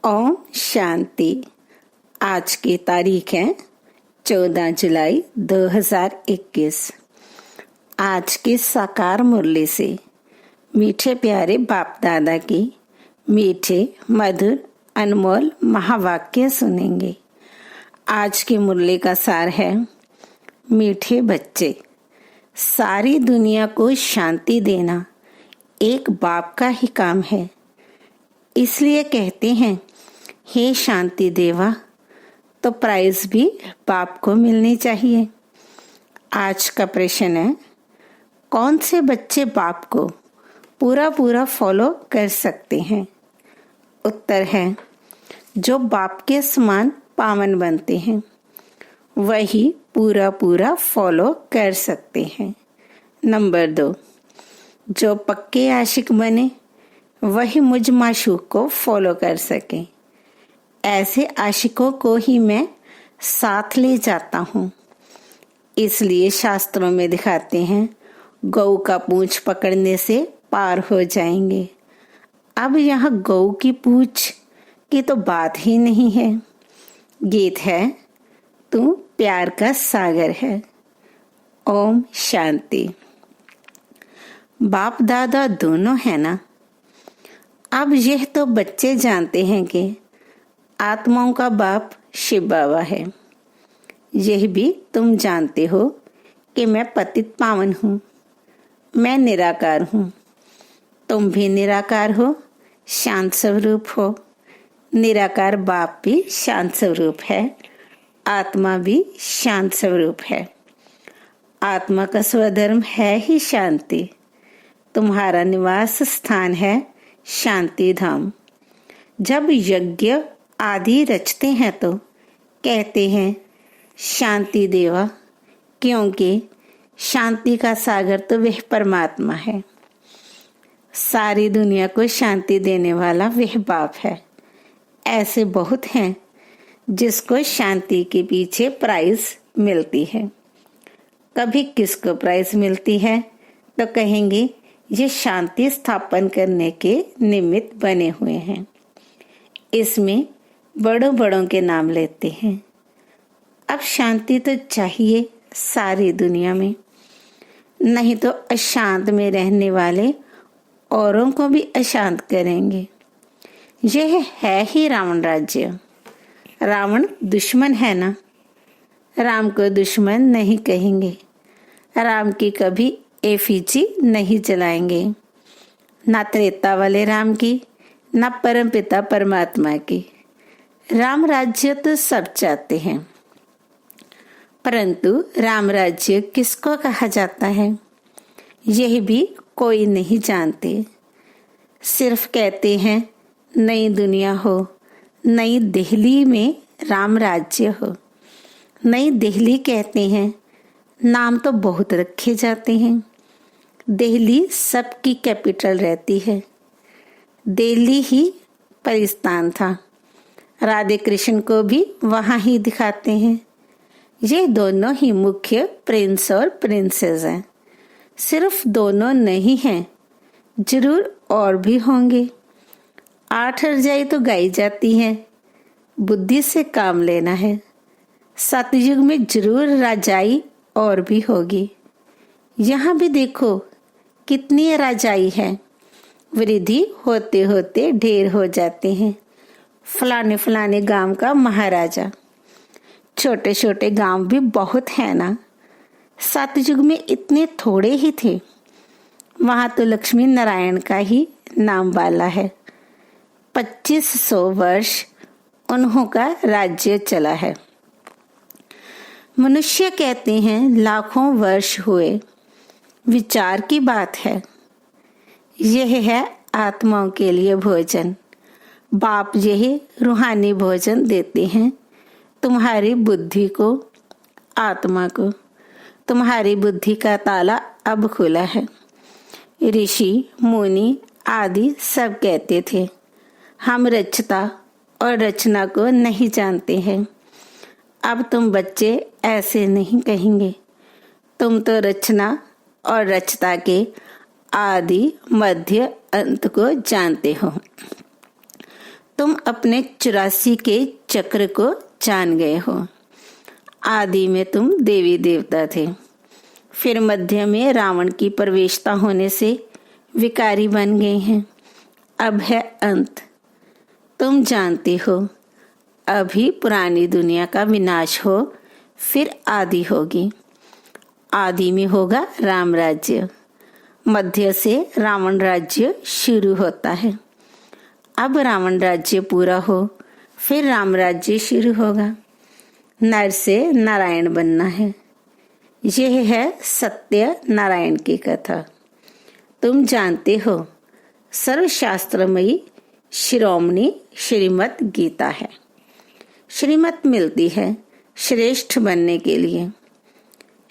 ओम शांति। आज की तारीख है 14 जुलाई 2021। आज की साकार मुरली से मीठे प्यारे बाप दादा की मीठे मधुर अनमोल महावाक्य सुनेंगे। आज की मुरली का सार है, मीठे बच्चे, सारी दुनिया को शांति देना एक बाप का ही काम है। इसलिए कहते हैं, हे शांति देवा, तो प्राइज भी बाप को मिलनी चाहिए। आज का प्रश्न है, कौन से बच्चे बाप को पूरा फॉलो कर सकते हैं? उत्तर है, जो बाप के समान पावन बनते हैं वही पूरा फॉलो कर सकते हैं। नंबर 2, जो पक्के आशिक बने वही मुझ माशूक को फॉलो कर सके। ऐसे आशिकों को ही मैं साथ ले जाता हूँ। इसलिए शास्त्रों में दिखाते हैं, गौ का पूंछ पकड़ने से पार हो जाएंगे। अब यहाँ गौ की पूंछ की तो बात ही नहीं है। गीत है, तू प्यार का सागर है। ओम शांति। बाप दादा दोनों है ना। अब यह तो बच्चे जानते हैं कि आत्माओं का बाप शिव बाबा है। यह भी तुम जानते हो कि मैं पतित पावन हूँ, मैं निराकार हूँ। तुम भी निराकार हो, शांत स्वरूप हो। निराकार बाप भी शांत स्वरूप है, आत्मा भी शांत स्वरूप है। आत्मा का स्वधर्म है ही शांति। तुम्हारा निवास स्थान है शांति धाम। जब यज्ञ आदि रचते हैं तो कहते हैं शांति देवा, क्योंकि शांति का सागर तो वह परमात्मा है। सारी दुनिया को शांति देने वाला वह बाप है। ऐसे बहुत हैं जिसको शांति के पीछे प्राइज मिलती है। कभी किसको प्राइज मिलती है तो कहेंगे ये शांति स्थापन करने के निमित्त बने हुए हैं। इसमें बड़ों के नाम लेते हैं। अब शांति तो चाहिए सारी दुनिया में, नहीं तो अशांत में रहने वाले औरों को भी अशांत करेंगे। यह है ही रावण राज्य। रावण दुश्मन है ना। राम को दुश्मन नहीं कहेंगे। राम की कभी एफिजी नहीं जलाएंगे, ना त्रेता वाले राम की, ना परम पिता परमात्मा की। राम राज्य तो सब चाहते हैं, परंतु राम राज्य किसको कहा जाता है यह भी कोई नहीं जानते। सिर्फ कहते हैं नई दुनिया हो, नई दिल्ली में राम राज्य हो। नई दिल्ली कहते हैं, नाम तो बहुत रखे जाते हैं। दिल्ली सबकी कैपिटल रहती है। दिल्ली ही परिस्थान था। राधे कृष्ण को भी वहां ही दिखाते हैं। ये दोनों ही मुख्य प्रिंस और प्रिंसेस हैं। सिर्फ दोनों नहीं हैं, जरूर और भी होंगे। 8 रजाई तो गाई जाती है। बुद्धि से काम लेना है। सतयुग में जरूर रजाई और भी होगी। यहाँ भी देखो कितनी रजाई है। वृद्धि होते होते ढेर हो जाते हैं। फलाने गांव का महाराजा। छोटे छोटे गांव भी बहुत है ना। सतयुग में इतने थोड़े ही थे। वहां तो लक्ष्मी नारायण का ही नाम वाला है। 2500 वर्ष उन्हों का राज्य चला है। मनुष्य कहते हैं लाखों वर्ष हुए। विचार की बात है। यह है आत्माओं के लिए भोजन। बाप यही रूहानी भोजन देते हैं तुम्हारी बुद्धि को, आत्मा को। तुम्हारी बुद्धि का ताला अब खुला है। ऋषि मुनि आदि सब कहते थे, हम रचता और रचना को नहीं जानते हैं। अब तुम बच्चे ऐसे नहीं कहेंगे। तुम तो रचना और रचता के आदि मध्य अंत को जानते हो। तुम अपने 84 के चक्र को जान गए हो। आदि में तुम देवी देवता थे, फिर मध्य में रावण की प्रवेशता होने से विकारी बन गए हैं। अब है अंत। तुम जानते हो, अभी पुरानी दुनिया का विनाश हो, फिर आदि होगी। आदि में होगा राम राज्य, मध्य से रावण राज्य शुरू होता है। अब रावण राज्य पूरा हो, फिर राम राज्य शुरू होगा। नर से नारायण बनना है। यह है सत्य नारायण की कथा। तुम जानते हो, सर्वशास्त्रमयी शिरोमणि श्रीमद् गीता है। श्रीमत मिलती है श्रेष्ठ बनने के लिए।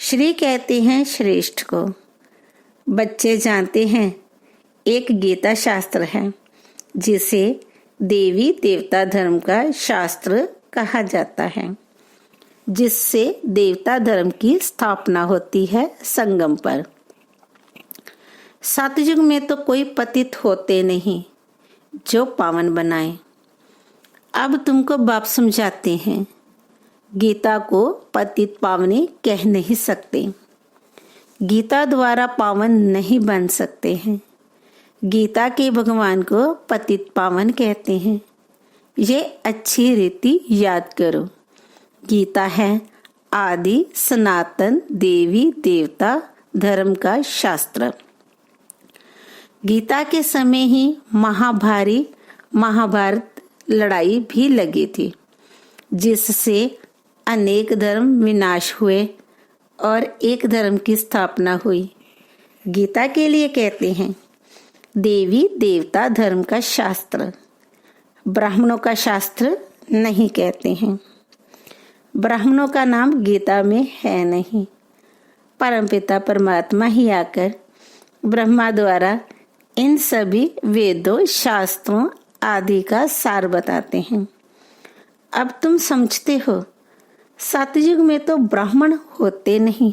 श्री कहते हैं श्रेष्ठ को। बच्चे जानते हैं, एक गीता शास्त्र है जिसे देवी देवता धर्म का शास्त्र कहा जाता है, जिससे देवता धर्म की स्थापना होती है संगम पर। सतयुग में तो कोई पतित होते नहीं जो पावन बनाए। अब तुमको बाप समझाते हैं, गीता को पतित पावनी कह नहीं सकते। गीता द्वारा पावन नहीं बन सकते हैं। गीता के भगवान को पतित पावन कहते हैं। ये अच्छी रीति याद करो। गीता है आदि सनातन देवी देवता धर्म का शास्त्र। गीता के समय ही महाभारत लड़ाई भी लगी थी, जिससे अनेक धर्म विनाश हुए और एक धर्म की स्थापना हुई। गीता के लिए कहते हैं देवी देवता धर्म का शास्त्र। ब्राह्मणों का शास्त्र नहीं कहते हैं। ब्राह्मणों का नाम गीता में है नहीं। परमपिता परमात्मा ही आकर ब्रह्मा द्वारा इन सभी वेदों शास्त्रों आदि का सार बताते हैं। अब तुम समझते हो, सतयुग में तो ब्राह्मण होते नहीं।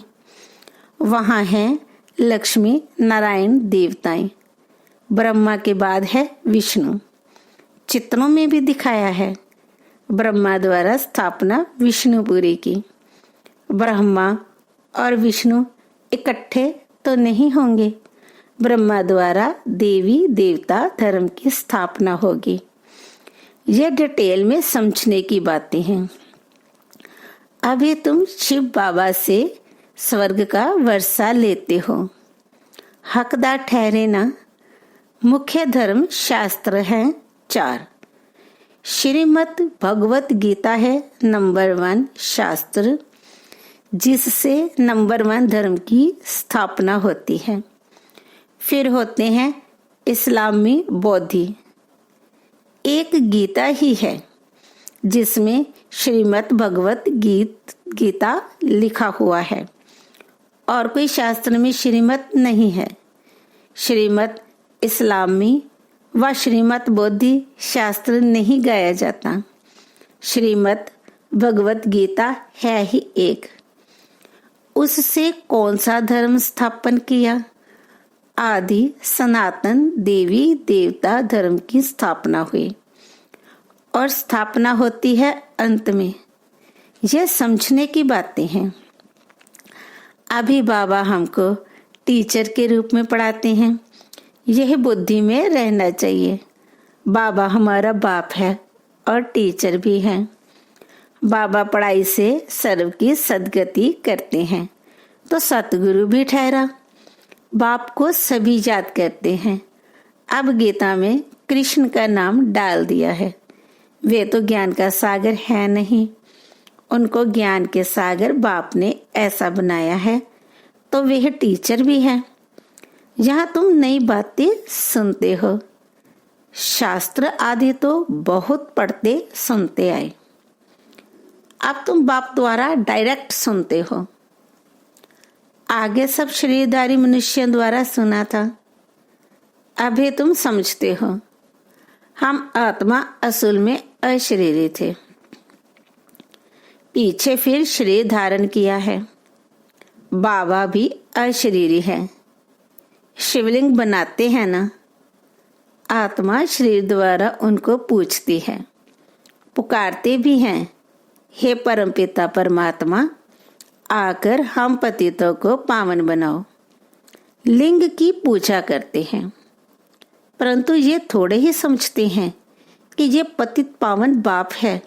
वहां है लक्ष्मी नारायण देवताएं। ब्रह्मा के बाद है विष्णु। चित्रों में भी दिखाया है, ब्रह्मा द्वारा स्थापना विष्णुपुरी की। ब्रह्मा और विष्णु इकट्ठे तो नहीं होंगे। ब्रह्मा द्वारा देवी देवता धर्म की स्थापना होगी। यह डिटेल में समझने की बातें हैं। अभी तुम शिव बाबा से स्वर्ग का वर्षा लेते हो। हकदार ठहरे ना। मुख्य धर्म शास्त्र हैं 4। श्रीमद् भगवत गीता है नंबर 1 शास्त्र, जिससे नंबर 1 धर्म की स्थापना होती है। फिर होते हैं इस्लामी बौद्धि। एक गीता ही है जिसमें श्रीमद् भगवत गीता लिखा हुआ है, और कोई शास्त्र में श्रीमत नहीं है। श्रीमद् इस्लामी व श्रीमद् बौद्धि शास्त्र नहीं गाया जाता। श्रीमद् भगवत गीता है ही एक। उससे कौन सा धर्म स्थापन किया? आदि सनातन देवी देवता धर्म की स्थापना हुई, और स्थापना होती है अंत में। यह समझने की बातें हैं। अभी बाबा हमको टीचर के रूप में पढ़ाते हैं। यह बुद्धि में रहना चाहिए। बाबा हमारा बाप है और टीचर भी है। बाबा पढ़ाई से सर्व की सद्गति करते हैं, तो सतगुरु भी ठहरा। बाप को सभी याद करते हैं। अब गीता में कृष्ण का नाम डाल दिया है। वे तो ज्ञान का सागर है नहीं। उनको ज्ञान के सागर बाप ने ऐसा बनाया है, तो वे टीचर भी है। यहाँ तुम नई बातें सुनते हो। शास्त्र आदि तो बहुत पढ़ते सुनते आए। अब तुम बाप द्वारा डायरेक्ट सुनते हो। आगे सब शरीरधारी मनुष्यों द्वारा सुना था। अभी तुम समझते हो, हम आत्मा असल में अशरीरी थे। पीछे फिर शरीर धारण किया है। बाबा भी अशरीरी है। शिवलिंग बनाते हैं ना, आत्मा शरीर द्वारा उनको पूछती है। पुकारते भी हैं, हे परमपिता परमात्मा, आकर हम पतितों को पावन बनाओ। लिंग की पूजा करते हैं, परंतु ये थोड़े ही समझते हैं कि ये पतित पावन बाप है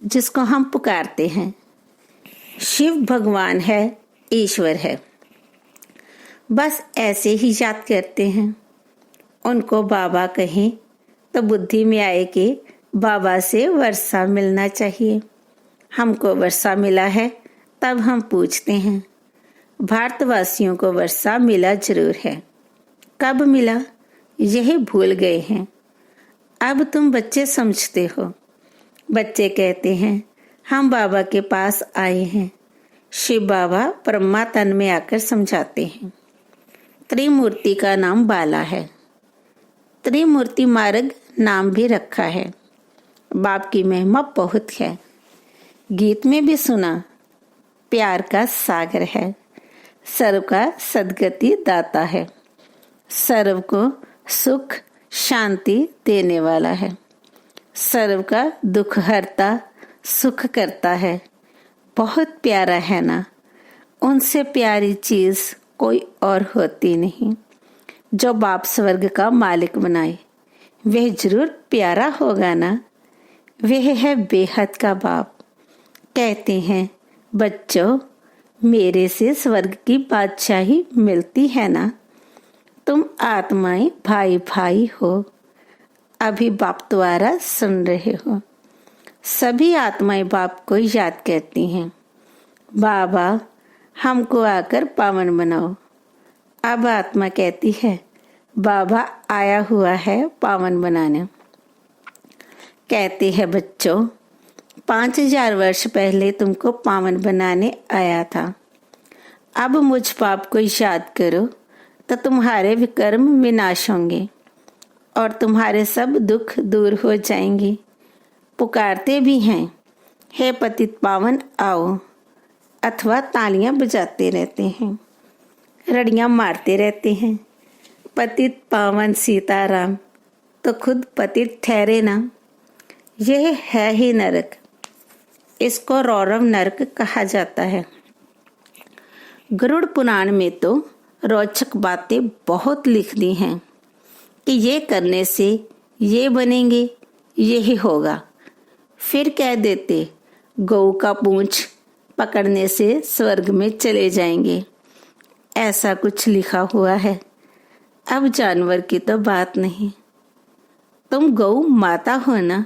जिसको हम पुकारते हैं। शिव भगवान है, ईश्वर है, बस ऐसे ही याद करते हैं। उनको बाबा कहें तो बुद्धि में आए कि बाबा से वर्षा मिलना चाहिए। हमको वर्षा मिला है तब हम पूछते हैं। भारतवासियों को वर्षा मिला जरूर है, कब मिला यही भूल गए हैं। अब तुम बच्चे समझते हो। बच्चे कहते हैं हम बाबा के पास आए हैं। शिव बाबा ब्रह्मा तन में आकर समझाते हैं। त्रिमूर्ति का नाम बाला है। त्रिमूर्ति मार्ग नाम भी रखा है। बाप की महिमा बहुत है। गीत में भी सुना, प्यार का सागर है, सर्व का सदगति दाता है, सर्व को सुख शांति देने वाला है, सर्व का दुख हरता सुख करता है। बहुत प्यारा है ना, उनसे प्यारी चीज कोई और होती नहीं। जो बाप स्वर्ग का मालिक बनाए वह जरूर प्यारा होगा ना। वह है बेहद का बाप। कहते हैं बच्चों, मेरे से स्वर्ग की बादशाही मिलती है ना। तुम आत्माएं भाई भाई हो। अभी बाप द्वारा सुन रहे हो। सभी आत्माएं बाप को याद करती हैं, बाबा हमको आकर पावन बनाओ। अब आत्मा कहती है बाबा आया हुआ है पावन बनाने। कहते हैं बच्चों, 5000 वर्ष पहले तुमको पावन बनाने आया था। अब मुझ पाप को याद करो तो तुम्हारे विकर्म विनाश होंगे और तुम्हारे सब दुख दूर हो जाएंगे। पुकारते भी हैं, हे पतित पावन आओ, अथवा तालियां बजाते रहते हैं, रड़ियां मारते रहते हैं, पतित पावन सीताराम, तो खुद पतित ठहरे ना। यह है ही नरक। इसको रौरव नरक कहा जाता है। गरुड़ पुराण में तो रोचक बातें बहुत लिख दी हैं कि ये करने से ये बनेंगे, यही होगा। फिर कह देते गौ का पूंछ पकड़ने से स्वर्ग में चले जाएंगे। ऐसा कुछ लिखा हुआ है। अब जानवर की तो बात नहीं। तुम गौ माता हो ना।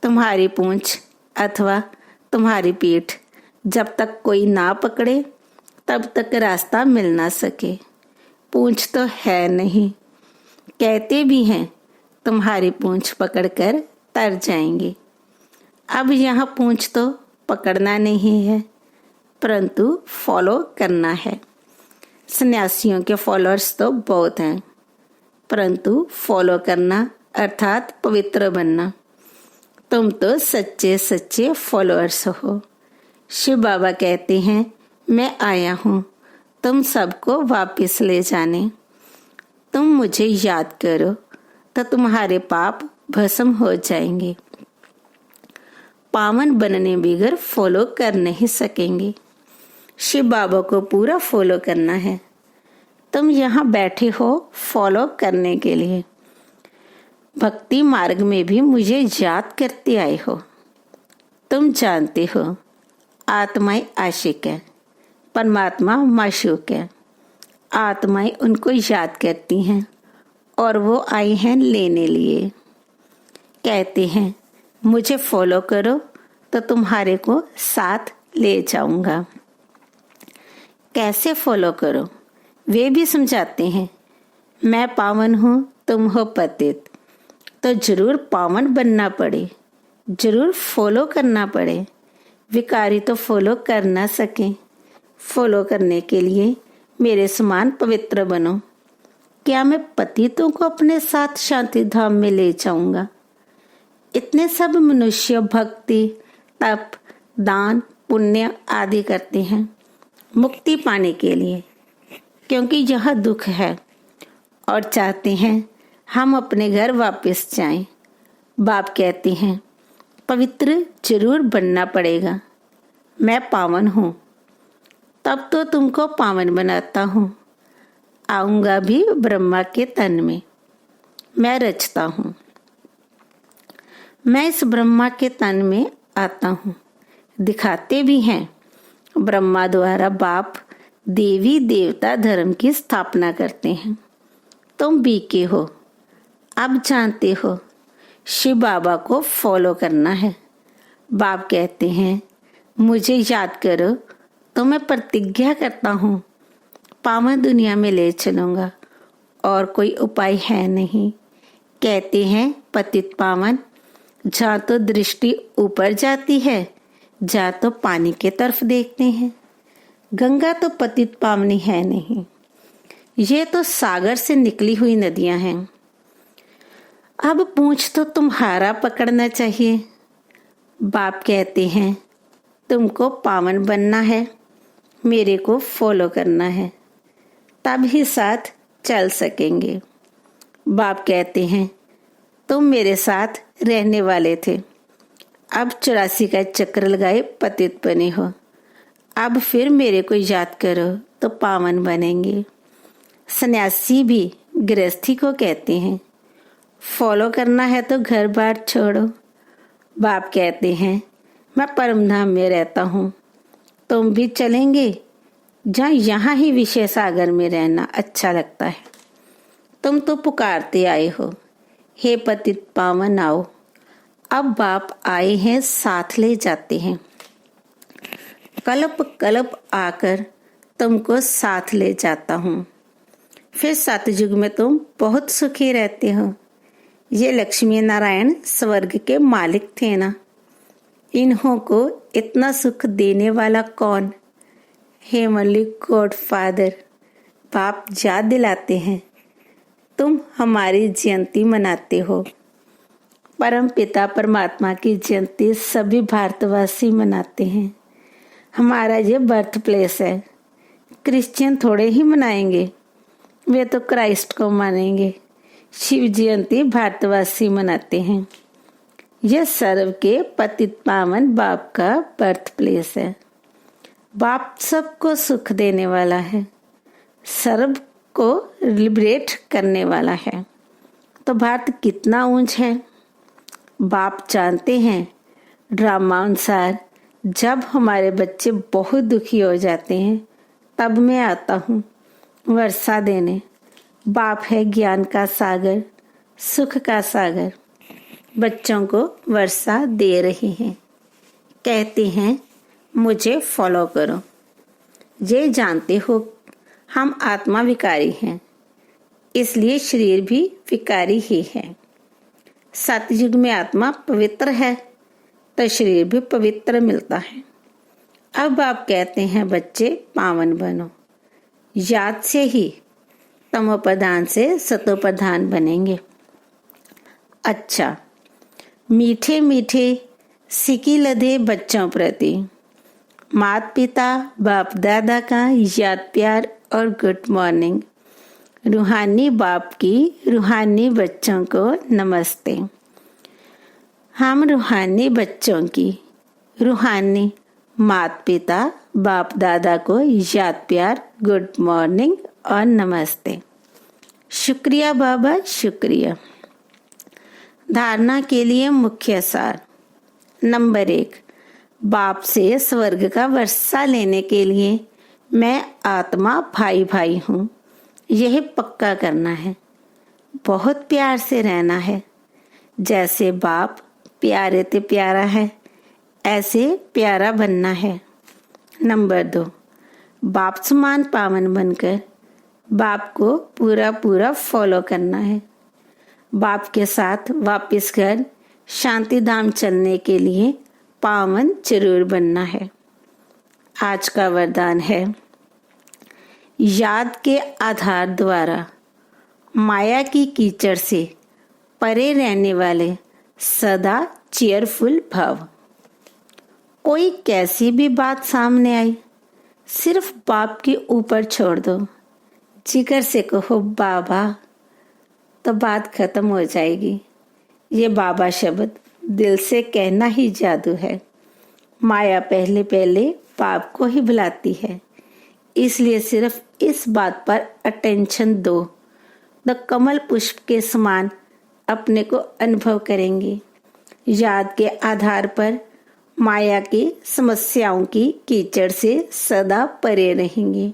तुम्हारी पूंछ अथवा तुम्हारी पीठ जब तक कोई ना पकड़े तब तक रास्ता मिल ना सके। पूंछ तो है नहीं। कहते भी हैं तुम्हारी पूंछ पकड़कर तर जाएंगे। अब यहाँ पूंछ तो पकड़ना नहीं है, परंतु फॉलो करना है। सन्यासियों के फॉलोअर्स तो बहुत हैं, परंतु फॉलो करना अर्थात पवित्र बनना। तुम तो सच्चे सच्चे फॉलोअर्स हो। शिव बाबा कहते हैं मैं आया हूँ तुम सबको वापस ले जाने। तुम मुझे याद करो तो तुम्हारे पाप भस्म हो जाएंगे। पावन बनने बगैर फॉलो कर नहीं सकेंगे। शिव बाबा को पूरा फॉलो करना है। तुम यहाँ बैठे हो फॉलो करने के लिए। भक्ति मार्ग में भी मुझे याद करते आए हो। तुम जानते हो आत्माएं आशिक है, परमात्मा माशूक है। आत्माएं उनको याद करती हैं और वो आई हैं लेने लिए। कहते हैं मुझे फॉलो करो तो तुम्हारे को साथ ले जाऊंगा। कैसे फॉलो करो वे भी समझाते हैं। मैं पावन हूँ, तुम हो पतित, तो जरूर पावन बनना पड़े, जरूर फॉलो करना पड़े। विकारी तो फॉलो कर ना सके। फॉलो करने के लिए मेरे समान पवित्र बनो। क्या मैं पतितों को अपने साथ शांति धाम में ले जाऊंगा? इतने सब मनुष्य भक्ति, तप, दान, पुण्य आदि करते हैं मुक्ति पाने के लिए, क्योंकि यह दुख है और चाहते हैं हम अपने घर वापस जाएं। बाप कहते हैं पवित्र जरूर बनना पड़ेगा। मैं पावन हूँ, तब तो तुमको पावन बनाता हूँ। आऊंगा भी ब्रह्मा के तन में, मैं रचता हूँ। मैं इस ब्रह्मा के तन में आता हूँ। दिखाते भी हैं ब्रह्मा द्वारा बाप देवी देवता धर्म की स्थापना करते हैं। तुम बीके हो, अब जानते हो शिव बाबा को फॉलो करना है। बाप कहते हैं मुझे याद करो तो मैं प्रतिज्ञा करता हूँ पावन दुनिया में ले चलूंगा, और कोई उपाय है नहीं। कहते हैं पतित पावन, जहाँ तो दृष्टि ऊपर जाती है, जहाँ तो पानी के तरफ देखते हैं। गंगा तो पतित पावनी है नहीं, ये तो सागर से निकली हुई नदियां हैं। अब पूंछ तो तुम्हारा पकड़ना चाहिए। बाप कहते हैं तुमको पावन बनना है, मेरे को फॉलो करना है, तब ही साथ चल सकेंगे। बाप कहते हैं तुम मेरे साथ रहने वाले थे, अब 84 का चक्र लगाए पतित बने हो। अब फिर मेरे को याद करो तो पावन बनेंगे। सन्यासी भी गृहस्थी को कहते हैं फॉलो करना है तो घर बार छोड़ो। बाप कहते हैं मैं परमधाम में रहता हूँ, तुम भी चलेंगे जहाँ यहाँ ही विषय सागर में रहना अच्छा लगता है। तुम तो पुकारते आए हो, हे पतित पावन आओ। अब बाप आए हैं, साथ ले जाते हैं। कल्प कल्प आकर तुमको साथ ले जाता हूँ। फिर सतयुग में तुम बहुत सुखी रहते हो। ये लक्ष्मी नारायण स्वर्ग के मालिक थे ना, इन्हों को इतना सुख देने वाला कौन? हेमली गॉड फादर बाप याद दिलाते हैं तुम हमारी जयंती मनाते हो। परम पिता परमात्मा की जयंती सभी भारतवासी मनाते हैं। हमारा ये बर्थ प्लेस है। क्रिश्चियन थोड़े ही मनाएंगे, वे तो क्राइस्ट को मानेंगे। शिव जयंती भारतवासी मनाते हैं। यह सर्व के पतित पावन बाप का बर्थ प्लेस है। बाप सबको सुख देने वाला है, सर्व को लिबरेट करने वाला है। तो भारत कितना ऊंच है बाप जानते हैं। ड्रामा अनुसार जब हमारे बच्चे बहुत दुखी हो जाते हैं तब मैं आता हूँ वर्षा देने। बाप है ज्ञान का सागर, सुख का सागर, बच्चों को वर्षा दे रहे हैं। कहते हैं मुझे फॉलो करो। ये जानते हो हम आत्मा विकारी हैं, इसलिए शरीर भी विकारी ही है। सतयुग में आत्मा पवित्र है तो शरीर भी पवित्र मिलता है। अब आप कहते हैं बच्चे पावन बनो। याद से ही तमो प्रधान से सतो प्रधान बनेंगे। अच्छा, मीठे मीठे सिकी लदे बच्चों प्रति माता पिता बाप दादा का याद प्यार और गुड मॉर्निंग। रूहानी बाप की रूहानी बच्चों को नमस्ते। हम रूहानी बच्चों की रूहानी माता पिता बाप दादा को याद प्यार गुड मॉर्निंग और नमस्ते। शुक्रिया बाबा, शुक्रिया। धारणा के लिए मुख्य सार। नंबर 1, बाप से स्वर्ग का वर्षा लेने के लिए मैं आत्मा भाई भाई हूँ, यह पक्का करना है। बहुत प्यार से रहना है। जैसे बाप प्यारे ते प्यारा है, ऐसे प्यारा बनना है। नंबर 2, बाप समान पावन बनकर बाप को पूरा पूरा फॉलो करना है। बाप के साथ वापस घर शांति धाम चलने के लिए पावन जरूर बनना है। आज का वरदान है याद के आधार द्वारा माया की कीचड़ से परे रहने वाले सदा चेयरफुल भाव। कोई कैसी भी बात सामने आई, सिर्फ बाप के ऊपर छोड़ दो। जिगर से कहो बाबा, तो बात खत्म हो जाएगी। ये बाबा शब्द दिल से कहना ही जादू है। माया पहले पहले पाप को ही बुलाती है, इसलिए सिर्फ इस बात पर अटेंशन दो, द कमल पुष्प के समान अपने को अनुभव करेंगे। याद के आधार पर माया की समस्याओं की कीचड़ से सदा परे रहेंगे।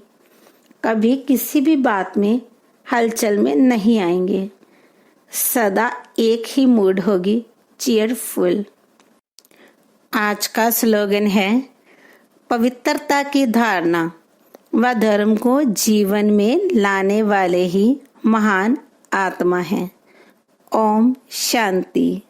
कभी किसी भी बात में हलचल में नहीं आएंगे। सदा एक ही मूड होगी, चीयरफुल। आज का स्लोगन है, पवित्रता की धारणा व धर्म को जीवन में लाने वाले ही महान आत्मा हैं। ओम शांति।